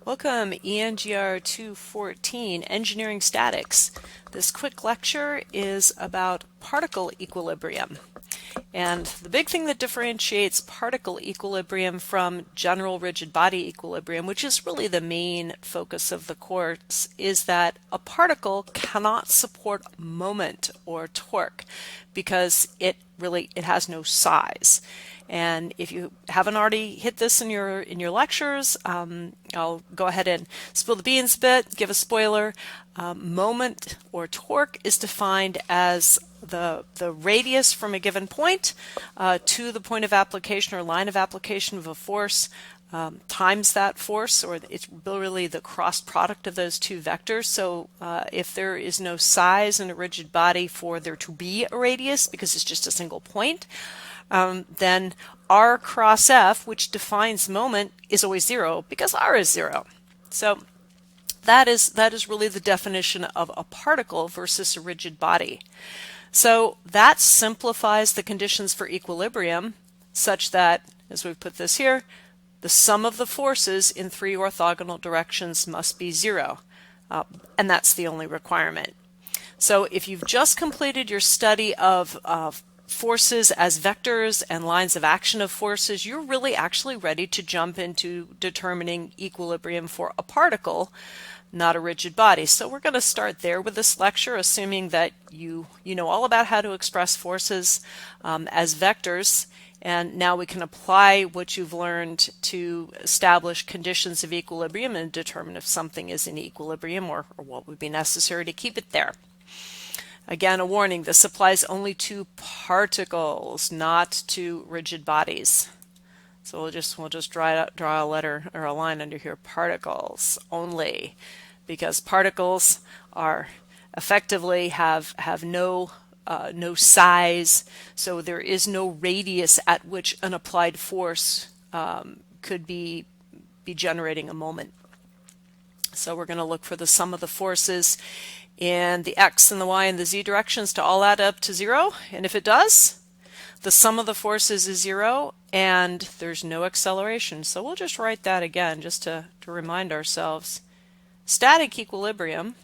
Welcome, ENGR 214, Engineering Statics. This quick lecture is about particle equilibrium. And the big thing that differentiates particle equilibrium from general rigid body equilibrium, which is really the main focus of the course, is that a particle cannot support moment or torque because it has no size. And if you haven't already hit this in your lectures, I'll go ahead and spill the beans a bit, give a spoiler. Moment or torque is defined as the radius from a given point to the point of application or line of application of a force times that force, or it's really the cross product of those two vectors. So if there is no size in a rigid body for there to be a radius because it's just a single point, then R cross F, which defines moment, is always zero because R is zero. So that is really the definition of a particle versus a rigid body. So that simplifies the conditions for equilibrium such that, as we've put this here, the sum of the forces in three orthogonal directions must be zero. And that's the only requirement. So if you've just completed your study of forces as vectors and lines of action of forces, you're really actually ready to jump into determining equilibrium for a particle, not a rigid body. So we're going to start there with this lecture, assuming that you know all about how to express forces as vectors, and now we can apply what you've learned to establish conditions of equilibrium and determine if something is in equilibrium or what would be necessary to keep it there. Again, a warning, this applies only to particles, not to rigid bodies. So we'll just draw a letter or a line under here, particles only, because particles are effectively have no size, so there is no radius at which an applied force could be generating a moment. So we're going to look for the sum of the forces in the x and the y and the z directions to all add up to zero, and if it does, the sum of the forces is zero and there's no acceleration. So we'll just write that again just to remind ourselves. Static equilibrium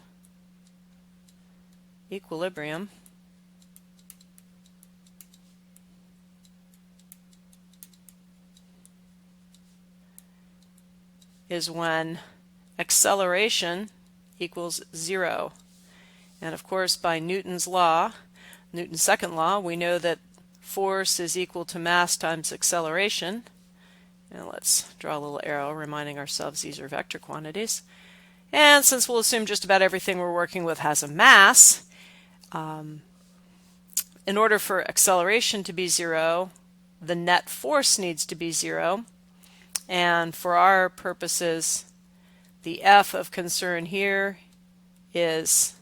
is when acceleration equals zero. And of course, by Newton's second law, we know that force is equal to mass times acceleration. And let's draw a little arrow reminding ourselves these are vector quantities. And since we'll assume just about everything we're working with has a mass, in order for acceleration to be zero, the net force needs to be zero. And for our purposes, the F of concern here is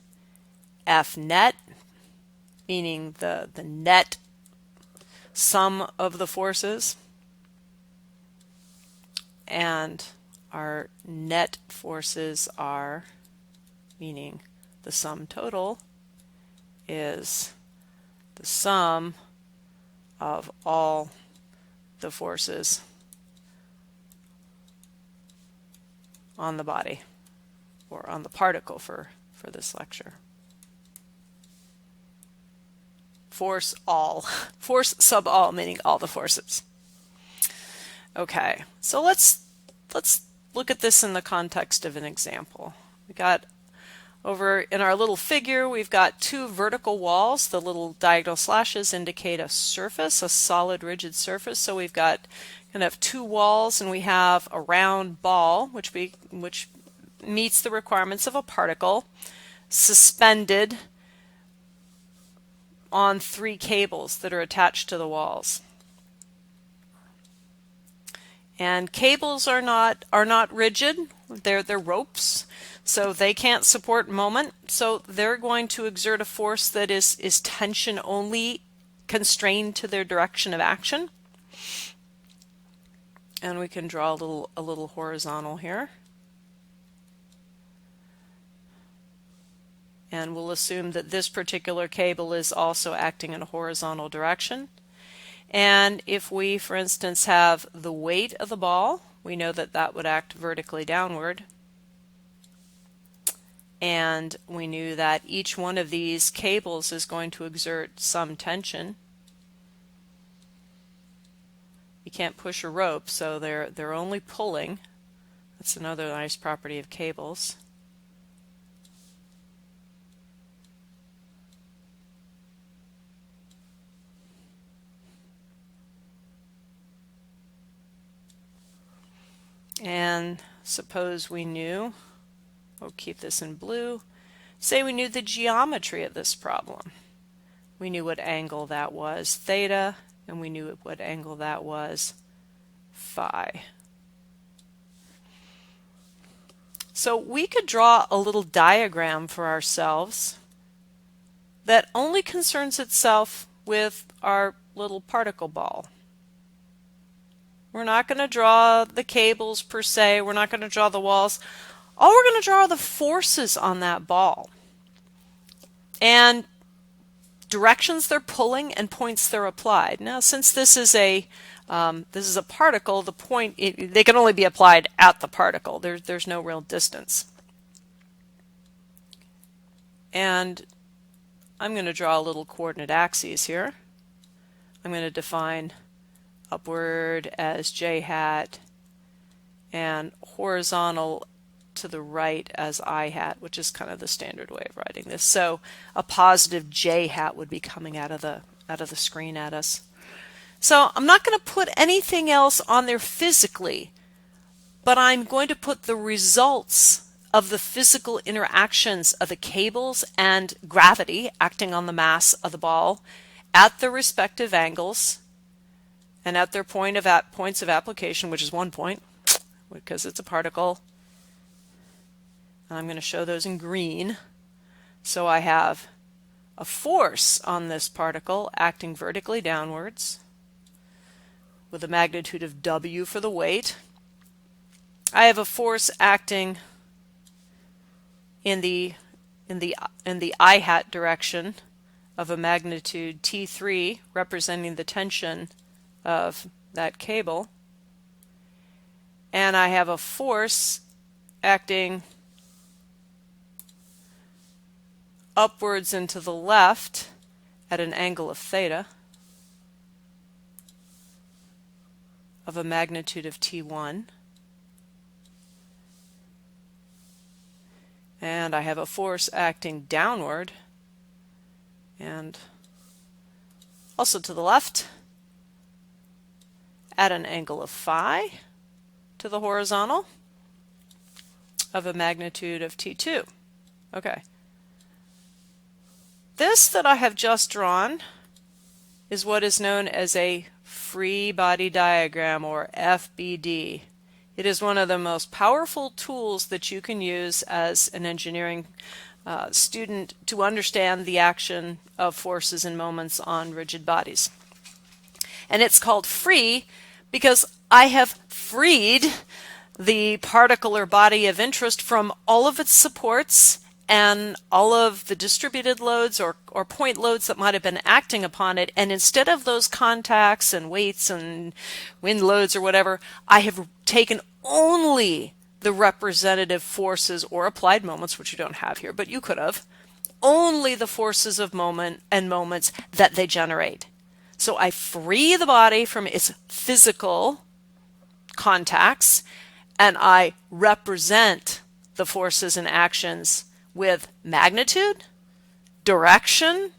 F net, meaning the net sum of the forces, and our net forces are, meaning the sum total, is the sum of all the forces on the body, or on the particle for this lecture. Force sub all, meaning all the forces. Okay, so let's look at this in the context of an example. We got over in our little figure, we've got two vertical walls. The little diagonal slashes indicate a surface, a solid rigid surface. So we've got kind of two walls, and we have a round ball, which meets the requirements of a particle, suspended on three cables that are attached to the walls. And cables are not rigid. They're ropes, so they can't support moment. So they're going to exert a force that is tension only, constrained to their direction of action. And we can draw a little horizontal here. And we'll assume that this particular cable is also acting in a horizontal direction. And if we, for instance, have the weight of the ball, we know that that would act vertically downward. And we knew that each one of these cables is going to exert some tension. You can't push a rope, so they're only pulling. That's another nice property of cables. And suppose we knew, we'll keep this in blue, say we knew the geometry of this problem. We knew what angle that was, theta, and we knew what angle that was, phi. So we could draw a little diagram for ourselves that only concerns itself with our little particle ball. We're not going to draw the cables per se. We're not going to draw the walls. All we're going to draw are the forces on that ball. And directions they're pulling and points they're applied. Now, since this is a particle, the point they can only be applied at the particle. There's no real distance. And I'm going to draw a little coordinate axes here. I'm going to define upward as j hat and horizontal to the right as I hat, which is kind of the standard way of writing this. So a positive j hat would be coming out of the screen at us. So I'm not going to put anything else on there physically, but I'm going to put the results of the physical interactions of the cables and gravity acting on the mass of the ball at the respective angles and at their points of application, which is 1 point, because it's a particle. And I'm going to show those in green. So I have a force on this particle acting vertically downwards with a magnitude of W for the weight. I have a force acting in the I hat direction of a magnitude T3, representing the tension of that cable, and I have a force acting upwards and to the left at an angle of theta of a magnitude of T1, and I have a force acting downward and also to the left at an angle of phi to the horizontal of a magnitude of T2. Okay. This that I have just drawn is what is known as a free body diagram, or FBD. It is one of the most powerful tools that you can use as an engineering student to understand the action of forces and moments on rigid bodies. And it's called free because I have freed the particle or body of interest from all of its supports and all of the distributed loads or point loads that might have been acting upon it. And instead of those contacts and weights and wind loads or whatever, I have taken only the representative forces or applied moments, which you don't have here, but you could have, only the forces of moment and moments that they generate. So I free the body from its physical contacts, and I represent the forces and actions with magnitude, direction,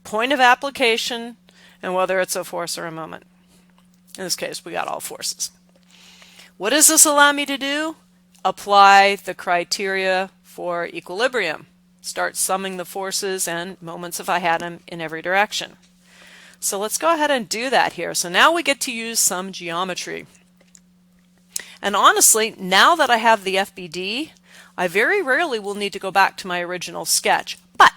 point of application, and whether it's a force or a moment. In this case, we got all forces. What does this allow me to do? Apply the criteria for equilibrium. Start summing the forces and moments if I had them in every direction. So let's go ahead and do that here. So now we get to use some geometry. And honestly, now that I have the FBD, I very rarely will need to go back to my original sketch. But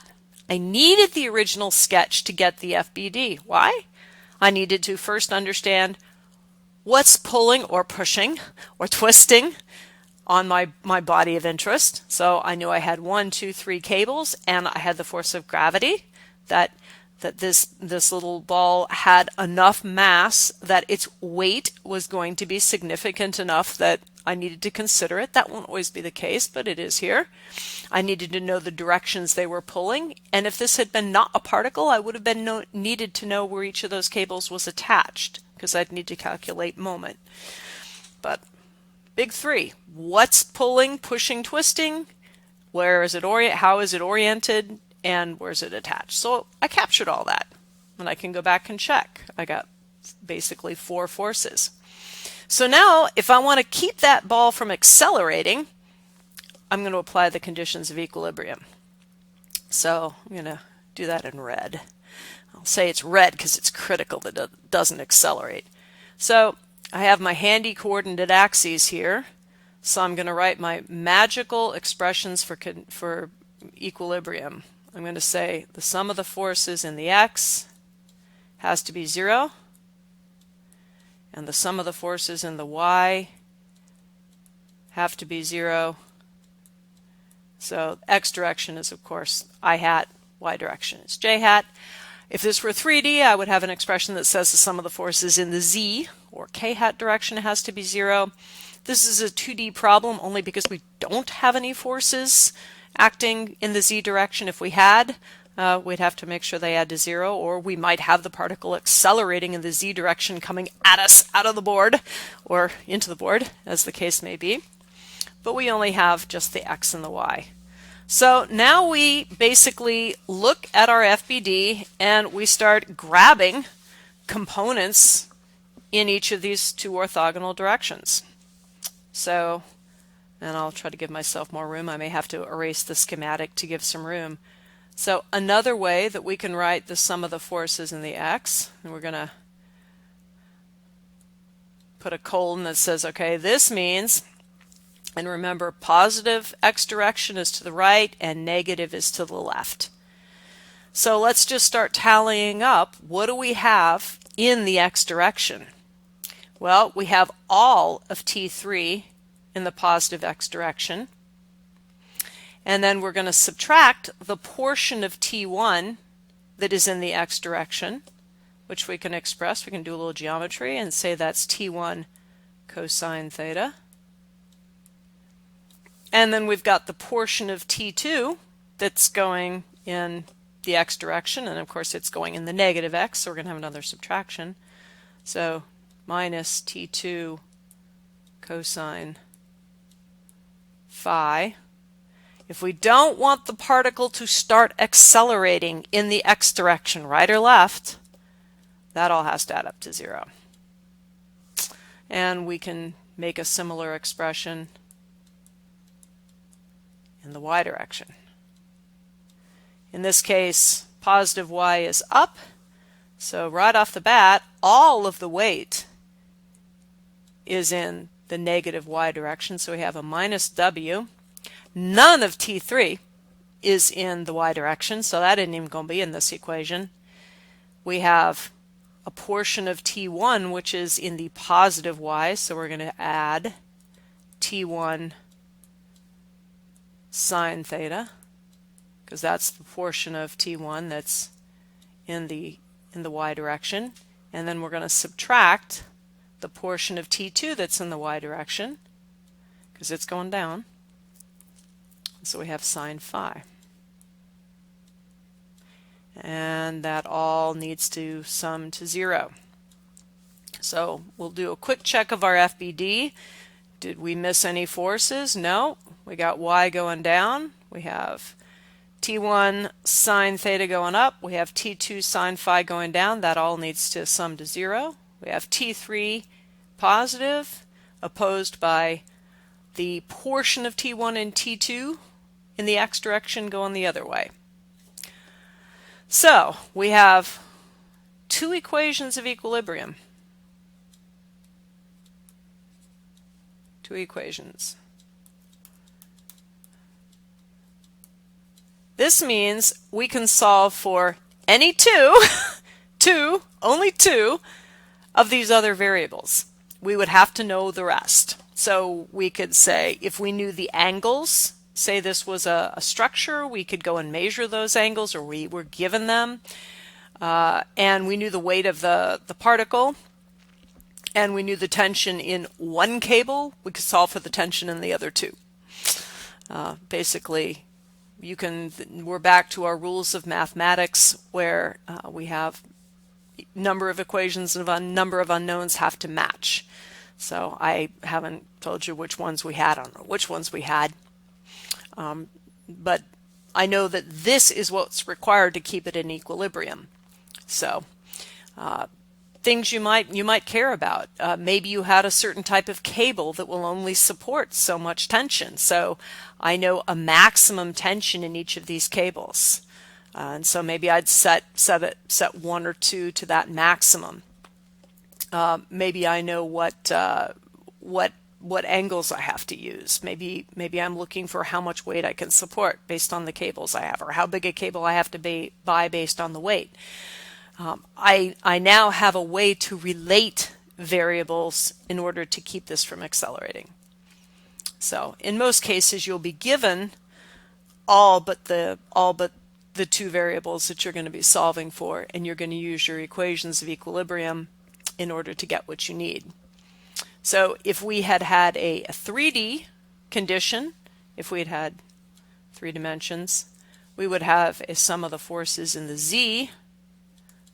I needed the original sketch to get the FBD. Why? I needed to first understand what's pulling or pushing or twisting on my body of interest. So I knew I had 1, 2, 3 cables, and I had the force of gravity that that this little ball had enough mass that its weight was going to be significant enough that I needed to consider it. That won't always be the case, but it is here. I needed to know the directions they were pulling, and if this had been not a particle, I would have been needed to know where each of those cables was attached, because I'd need to calculate moment. But big three: what's pulling, pushing, twisting? Where is it how is it oriented? And where's it attached? So I captured all that, and I can go back and check. I got basically 4 forces. So now if I want to keep that ball from accelerating, I'm going to apply the conditions of equilibrium. So I'm going to do that in red. I'll say it's red because it's critical that it doesn't accelerate. So I have my handy coordinate axes here. So I'm going to write my magical expressions for equilibrium. I'm going to say the sum of the forces in the x has to be 0, and the sum of the forces in the y have to be 0. So x direction is, of course, I hat, y direction is j hat. If this were 3D, I would have an expression that says the sum of the forces in the z or k hat direction has to be 0. This is a 2D problem only because we don't have any forces acting in the z direction. If we had, we'd have to make sure they add to 0, or we might have the particle accelerating in the z direction coming at us out of the board or into the board, as the case may be. But we only have just the x and the y. So now we basically look at our FBD and we start grabbing components in each of these 2 orthogonal directions. So, and I'll try to give myself more room. I may have to erase the schematic to give some room. So another way that we can write the sum of the forces in the x, and we're going to put a colon that says, okay, this means, and remember, positive x direction is to the right and negative is to the left. So let's just start tallying up. What do we have in the x direction? Well, we have all of T3 in the positive x direction. And then we're going to subtract the portion of T1 that is in the x direction, which we can express. We can do a little geometry and say that's T1 cosine theta. And then we've got the portion of T2 that's going in the x direction, and of course it's going in the negative x, so we're going to have another subtraction. So minus T2 cosine phi. If we don't want the particle to start accelerating in the x direction, right or left, that all has to add up to 0. And we can make a similar expression in the y direction. In this case, positive y is up, so right off the bat, all of the weight is in the negative y direction, so we have a minus w. None of T3 is in the y direction, so that isn't even going to be in this equation. We have a portion of T1 which is in the positive y, so we're going to add T1 sine theta, because that's the portion of T1 that's in the y direction. And then we're going to subtract the portion of T2 that's in the y direction, because it's going down. So we have sine phi. And that all needs to sum to 0. So we'll do a quick check of our FBD. Did we miss any forces? No. We got y going down. We have T1 sine theta going up. We have T2 sine phi going down. That all needs to sum to 0. We have T3 positive opposed by the portion of T1 and T2 in the x direction going the other way. So we have 2 equations of equilibrium. 2 equations. This means we can solve for any only two of these other variables. We would have to know the rest. So we could say, if we knew the angles, say this was a structure, we could go and measure those angles, or we were given them. and we knew the weight of the particle, and we knew the tension in one cable, we could solve for the tension in the other two. Basically, we're back to our rules of mathematics where we have number of equations and a number of unknowns have to match. So I haven't told you which ones we had. I don't know which ones we had. But I know that this is what's required to keep it in equilibrium. So things you might care about. Maybe you had a certain type of cable that will only support so much tension. So I know a maximum tension in each of these cables. And so maybe I'd set one or two to that maximum. Maybe I know what angles I have to use. Maybe I'm looking for how much weight I can support based on the cables I have, or how big a cable I have to buy based on the weight. I now have a way to relate variables in order to keep this from accelerating. So in most cases you'll be given all but the two variables that you're going to be solving for, and you're going to use your equations of equilibrium in order to get what you need. So if we had had a 3D condition, if we had 3 dimensions, we would have a sum of the forces in the Z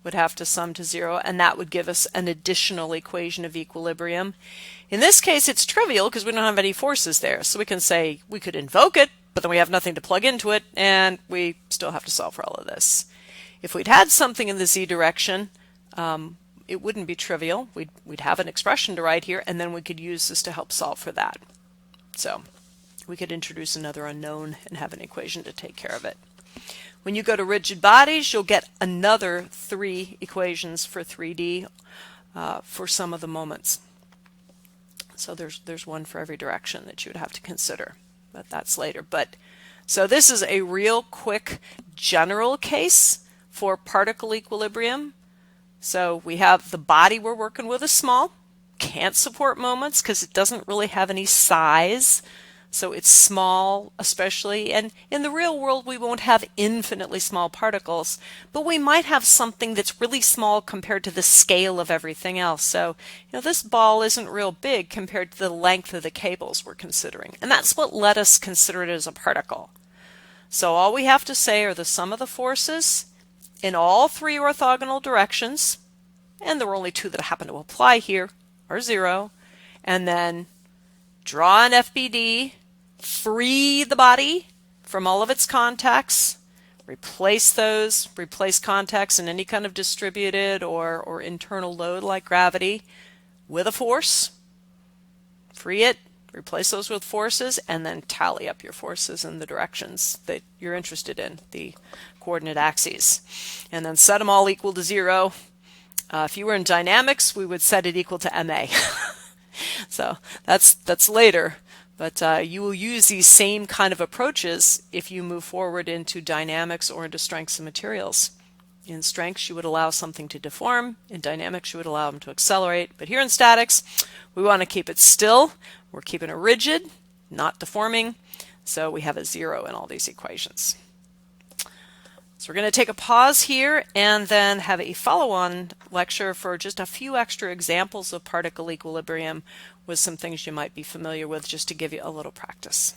would have to sum to 0, and that would give us an additional equation of equilibrium. In this case, it's trivial because we don't have any forces there, so we can say we could invoke it, but then we have nothing to plug into it, and we still have to solve for all of this. If we'd had something in the Z direction, it wouldn't be trivial. We'd have an expression to write here, and then we could use this to help solve for that. So we could introduce another unknown and have an equation to take care of it. When you go to rigid bodies, you'll get another 3 equations for 3D for some of the moments. So there's one for every direction that you would have to consider, but that's later. So this is a real quick general case for particle equilibrium. So we have the body we're working with is small, can't support moments because it doesn't really have any size. So it's small, especially, and in the real world we won't have infinitely small particles, but we might have something that's really small compared to the scale of everything else. So, this ball isn't real big compared to the length of the cables we're considering, and that's what let us consider it as a particle. So all we have to say are the sum of the forces in all 3 orthogonal directions, and there are only 2 that happen to apply here, are 0, and then draw an FBD, free the body from all of its contacts, replace contacts in any kind of distributed or internal load like gravity with a force, free it, replace those with forces, and then tally up your forces in the directions that you're interested in, the coordinate axes. And then set them all equal to 0. If you were in dynamics, we would set it equal to MA. So that's later, but you will use these same kind of approaches if you move forward into dynamics or into strengths and materials. In strengths, you would allow something to deform. In dynamics, you would allow them to accelerate. But here in statics, we want to keep it still. We're keeping it rigid, not deforming. So we have a 0 in all these equations. So we're going to take a pause here and then have a follow-on lecture for just a few extra examples of particle equilibrium with some things you might be familiar with, just to give you a little practice.